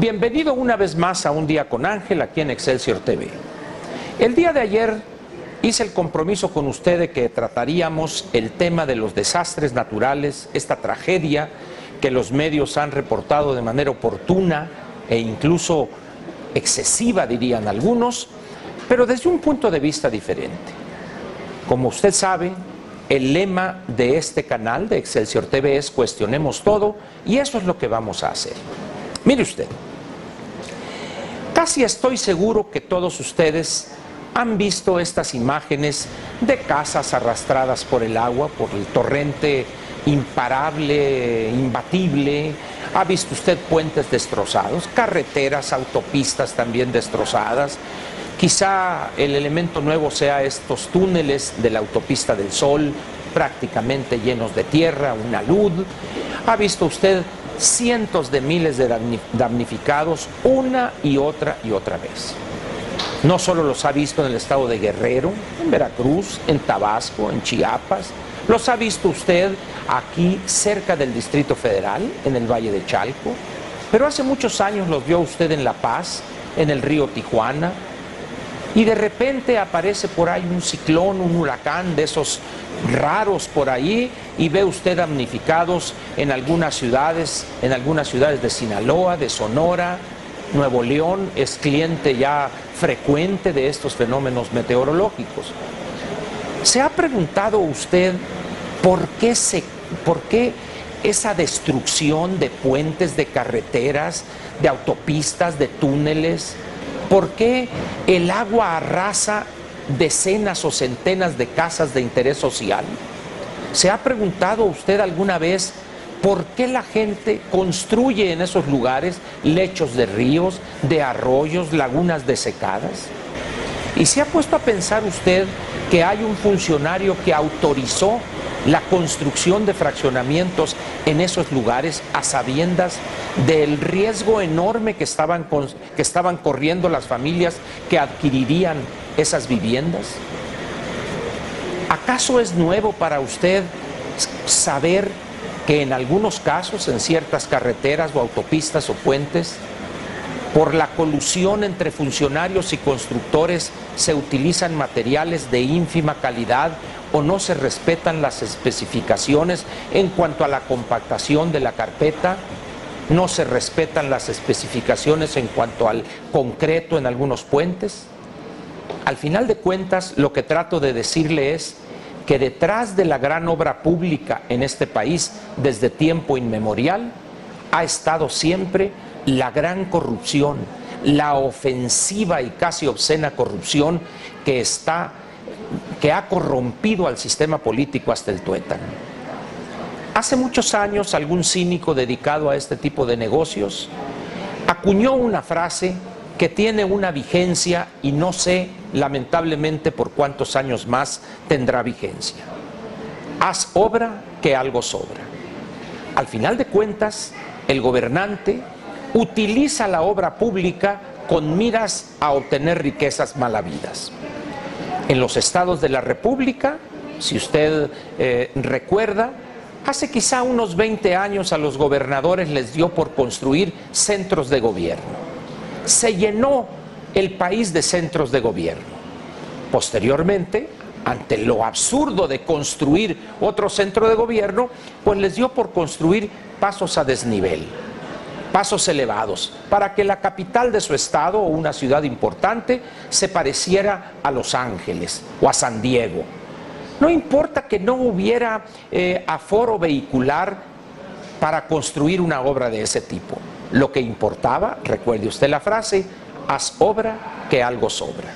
Bienvenido una vez más a Un Día con Ángel aquí en Excelsior TV. El día de ayer hice el compromiso con usted de que trataríamos el tema de los desastres naturales, esta tragedia que los medios han reportado de manera oportuna e incluso excesiva, dirían algunos, pero desde un punto de vista diferente. Como usted sabe, el lema de este canal de Excelsior TV es Cuestionemos Todo, y eso es lo que vamos a hacer. Mire usted, casi estoy seguro que todos ustedes han visto estas imágenes de casas arrastradas por el agua, por el torrente imparable, imbatible. Ha visto usted puentes destrozados, carreteras, autopistas también destrozadas. Quizá el elemento nuevo sea estos túneles de la autopista del Sol, prácticamente llenos de tierra, una luz. Ha visto usted cientos de miles de damnificados una y otra vez. No solo los ha visto en el estado de Guerrero, en Veracruz, en Tabasco, en Chiapas, los ha visto usted aquí cerca del Distrito Federal, en el Valle de Chalco, pero hace muchos años los vio usted en La Paz, en el río Tijuana, y de repente aparece por ahí un ciclón, un huracán de esos raros por ahí, y ve usted damnificados en algunas ciudades de Sinaloa, de Sonora. Nuevo León es cliente ya frecuente de estos fenómenos meteorológicos. ¿Se ha preguntado usted por qué esa destrucción de puentes, de carreteras, de autopistas, de túneles? ¿Por qué el agua arrasa decenas o centenas de casas de interés social? ¿Se ha preguntado usted alguna vez por qué la gente construye en esos lugares lechos de ríos, de arroyos, lagunas desecadas? ¿Y se ha puesto a pensar usted que hay un funcionario que autorizó la construcción de fraccionamientos en esos lugares a sabiendas del riesgo enorme que estaban corriendo las familias que adquirirían esas viviendas? ¿Acaso es nuevo para usted saber que en algunos casos, en ciertas carreteras o autopistas o puentes, por la colusión entre funcionarios y constructores se utilizan materiales de ínfima calidad o no se respetan las especificaciones en cuanto a la compactación de la carpeta? ¿No se respetan las especificaciones en cuanto al concreto en algunos puentes? Al final de cuentas, lo que trato de decirle es que detrás de la gran obra pública en este país, desde tiempo inmemorial, ha estado siempre la gran corrupción, la ofensiva y casi obscena corrupción que ha corrompido al sistema político hasta el tuétano. Hace muchos años, algún cínico dedicado a este tipo de negocios acuñó una frase que tiene una vigencia y no sé, lamentablemente, por cuántos años más tendrá vigencia. Haz obra que algo sobra. Al final de cuentas, el gobernante utiliza la obra pública con miras a obtener riquezas mal habidas. En los estados de la República, si usted recuerda, hace quizá unos 20 años a los gobernadores les dio por construir centros de gobierno. Se llenó el país de centros de gobierno. Posteriormente, ante lo absurdo de construir otro centro de gobierno, pues les dio por construir pasos a desnivel, pasos elevados, para que la capital de su estado o una ciudad importante se pareciera a Los Ángeles o a San Diego. No importa que no hubiera aforo vehicular para construir una obra de ese tipo. Lo que importaba, recuerde usted la frase, haz obra que algo sobra.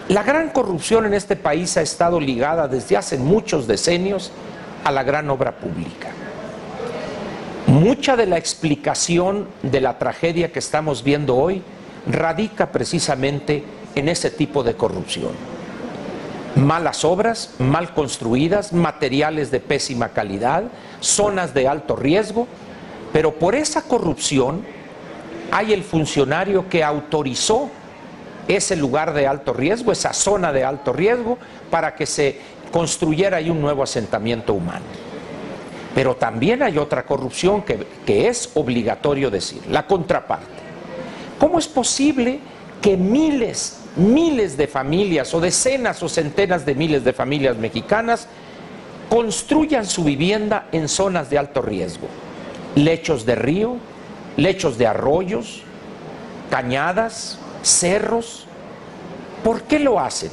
La gran corrupción en este país ha estado ligada desde hace muchos decenios a la gran obra pública. Mucha de la explicación de la tragedia que estamos viendo hoy radica precisamente en ese tipo de corrupción. Malas obras, mal construidas, materiales de pésima calidad, zonas de alto riesgo, pero por esa corrupción hay el funcionario que autorizó ese lugar de alto riesgo, esa zona de alto riesgo, para que se construyera ahí un nuevo asentamiento humano. Pero también hay otra corrupción que es obligatorio decir, la contraparte. ¿Cómo es posible que miles de familias o decenas o centenas de miles de familias mexicanas construyan su vivienda en zonas de alto riesgo? Lechos de río, lechos de arroyos, cañadas, cerros. ¿Por qué lo hacen?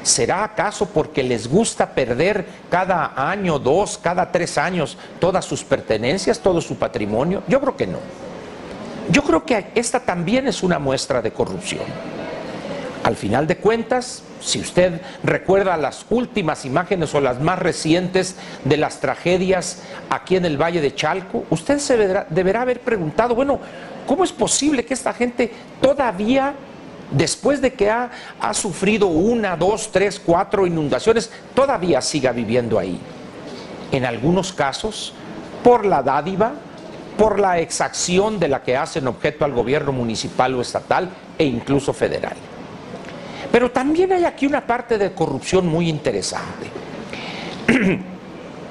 ¿Será acaso porque les gusta perder cada año, dos, cada 3 años todas sus pertenencias, todo su patrimonio? Yo creo que no. Yo creo que esta también es una muestra de corrupción. Al final de cuentas, si usted recuerda las últimas imágenes o las más recientes de las tragedias aquí en el Valle de Chalco, usted se deberá haber preguntado, bueno, ¿cómo es posible que esta gente todavía, después de que ha sufrido 1, 2, 3, 4 inundaciones, todavía siga viviendo ahí? En algunos casos, por la dádiva, por la exacción de la que hacen objeto al gobierno municipal o estatal e incluso federal. Pero también hay aquí una parte de corrupción muy interesante.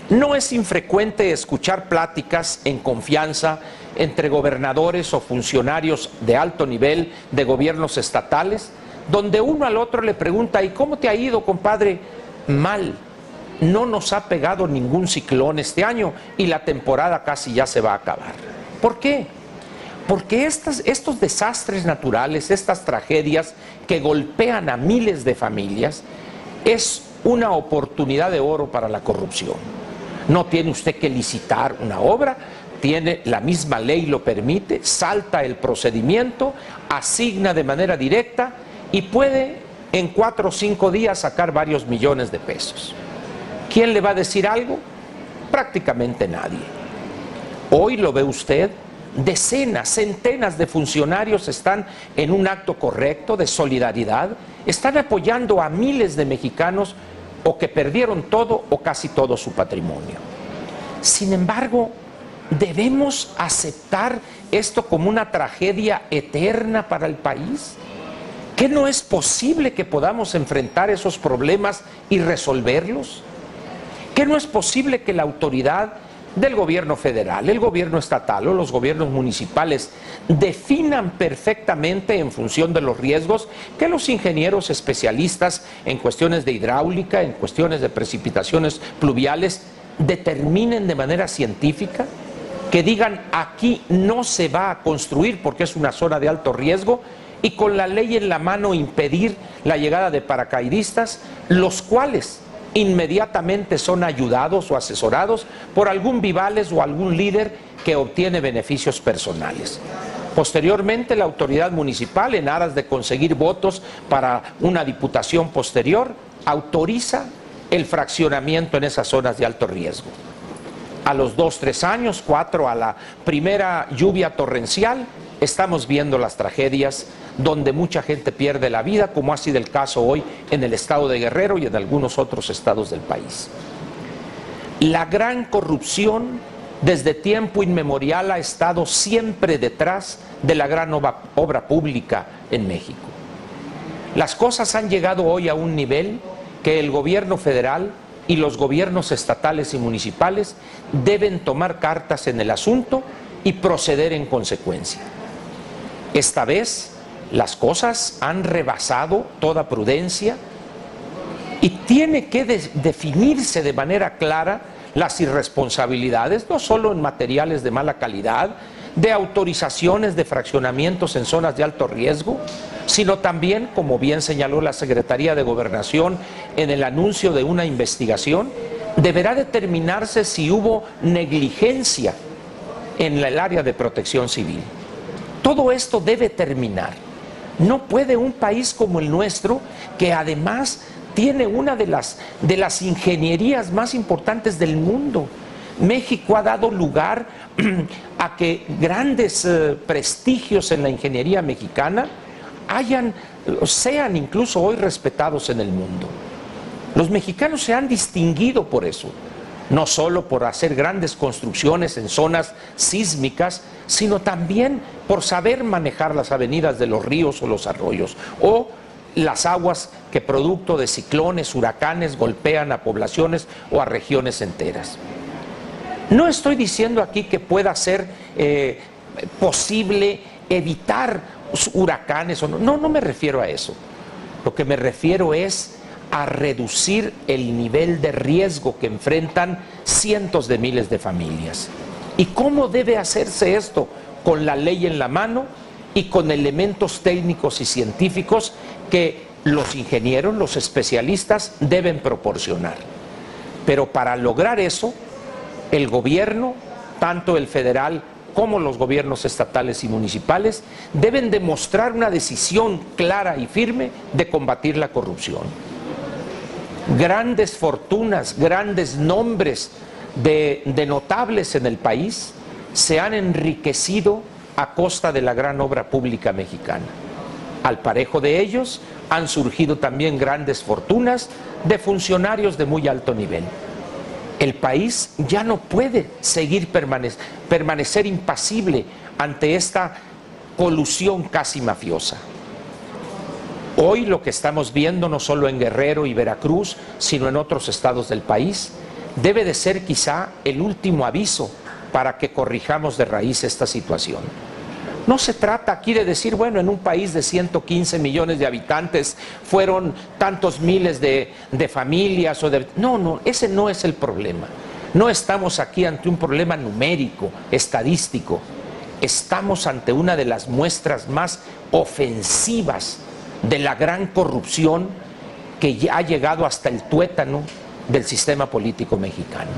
No es infrecuente escuchar pláticas en confianza entre gobernadores o funcionarios de alto nivel de gobiernos estatales, donde uno al otro le pregunta, ¿y cómo te ha ido, compadre? Mal. No nos ha pegado ningún ciclón este año y la temporada casi ya se va a acabar. ¿Por qué? Porque estos desastres naturales, estas tragedias que golpean a miles de familias, es una oportunidad de oro para la corrupción. No tiene usted que licitar una obra, la misma ley lo permite, salta el procedimiento, asigna de manera directa y puede en 4 o 5 días sacar varios millones de pesos. ¿Quién le va a decir algo? Prácticamente nadie. Hoy lo ve usted, decenas, centenas de funcionarios están en un acto correcto de solidaridad, están apoyando a miles de mexicanos o que perdieron todo o casi todo su patrimonio. Sin embargo, ¿debemos aceptar esto como una tragedia eterna para el país? ¿Que no es posible que podamos enfrentar esos problemas y resolverlos? ¿Que no es posible que la autoridad del gobierno federal, el gobierno estatal o los gobiernos municipales definan perfectamente en función de los riesgos, que los ingenieros especialistas en cuestiones de hidráulica, en cuestiones de precipitaciones pluviales, determinen de manera científica, que digan aquí no se va a construir porque es una zona de alto riesgo, y con la ley en la mano impedir la llegada de paracaidistas, los cuales inmediatamente son ayudados o asesorados por algún vivales o algún líder que obtiene beneficios personales? Posteriormente, la autoridad municipal, en aras de conseguir votos para una diputación posterior, autoriza el fraccionamiento en esas zonas de alto riesgo. A los 2, 3 años, 4, a la primera lluvia torrencial, estamos viendo las tragedias donde mucha gente pierde la vida, como ha sido el caso hoy en el estado de Guerrero y en algunos otros estados del país. La gran corrupción desde tiempo inmemorial ha estado siempre detrás de la gran obra pública en México. Las cosas han llegado hoy a un nivel que el gobierno federal y los gobiernos estatales y municipales deben tomar cartas en el asunto y proceder en consecuencia. Esta vez las cosas han rebasado toda prudencia y tiene que definirse de manera clara las irresponsabilidades, no solo en materiales de mala calidad, de autorizaciones de fraccionamientos en zonas de alto riesgo, sino también, como bien señaló la Secretaría de Gobernación en el anuncio de una investigación, deberá determinarse si hubo negligencia en el área de protección civil. Todo esto debe terminar. No puede un país como el nuestro, que además tiene una de las ingenierías más importantes del mundo. México ha dado lugar a que grandes prestigios en la ingeniería mexicana sean incluso hoy respetados en el mundo. Los mexicanos se han distinguido por eso, no solo por hacer grandes construcciones en zonas sísmicas, sino también por saber manejar las avenidas de los ríos o los arroyos, o las aguas que producto de ciclones, huracanes, golpean a poblaciones o a regiones enteras. No estoy diciendo aquí que pueda ser posible evitar huracanes o no. No me refiero a eso. Lo que me refiero es a reducir el nivel de riesgo que enfrentan cientos de miles de familias. ¿Y cómo debe hacerse esto? Con la ley en la mano y con elementos técnicos y científicos que los ingenieros, los especialistas deben proporcionar. Pero para lograr eso, el gobierno, tanto el federal como los gobiernos estatales y municipales, deben demostrar una decisión clara y firme de combatir la corrupción. Grandes fortunas, grandes nombres de notables en el país se han enriquecido a costa de la gran obra pública mexicana. Al parejo de ellos han surgido también grandes fortunas de funcionarios de muy alto nivel. El país ya no puede seguir permanecer impasible ante esta colusión casi mafiosa. Hoy lo que estamos viendo, no solo en Guerrero y Veracruz, sino en otros estados del país, debe de ser quizá el último aviso para que corrijamos de raíz esta situación. No se trata aquí de decir, bueno, en un país de 115 millones de habitantes fueron tantos miles de familias o de... No, ese no es el problema. No estamos aquí ante un problema numérico, estadístico. Estamos ante una de las muestras más ofensivas de la gran corrupción que ya ha llegado hasta el tuétano del sistema político mexicano.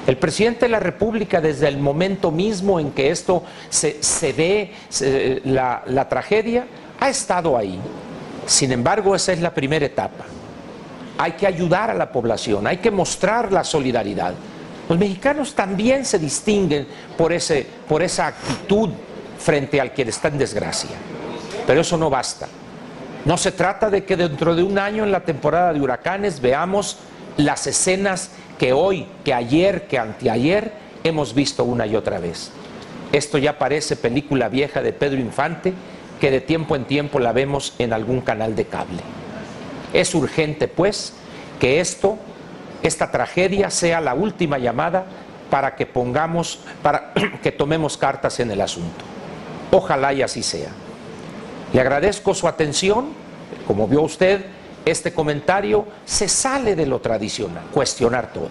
El presidente de la República, desde el momento mismo en que esto se ve, la tragedia, ha estado ahí. Sin embargo, esa es la primera etapa. Hay que ayudar a la población, hay que mostrar la solidaridad. Los mexicanos también se distinguen por esa actitud frente al quien está en desgracia. Pero eso no basta. No se trata de que dentro de un año en la temporada de huracanes veamos las escenas que hoy, que ayer, que anteayer hemos visto una y otra vez. Esto ya parece película vieja de Pedro Infante, que de tiempo en tiempo la vemos en algún canal de cable. Es urgente, pues, que esta tragedia sea la última llamada para que tomemos cartas en el asunto. Ojalá y así sea. Le agradezco su atención. Como vio usted, este comentario se sale de lo tradicional, cuestionar todo.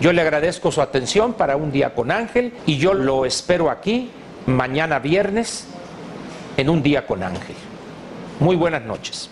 Yo le agradezco su atención para Un Día con Ángel y yo lo espero aquí mañana viernes en Un Día con Ángel. Muy buenas noches.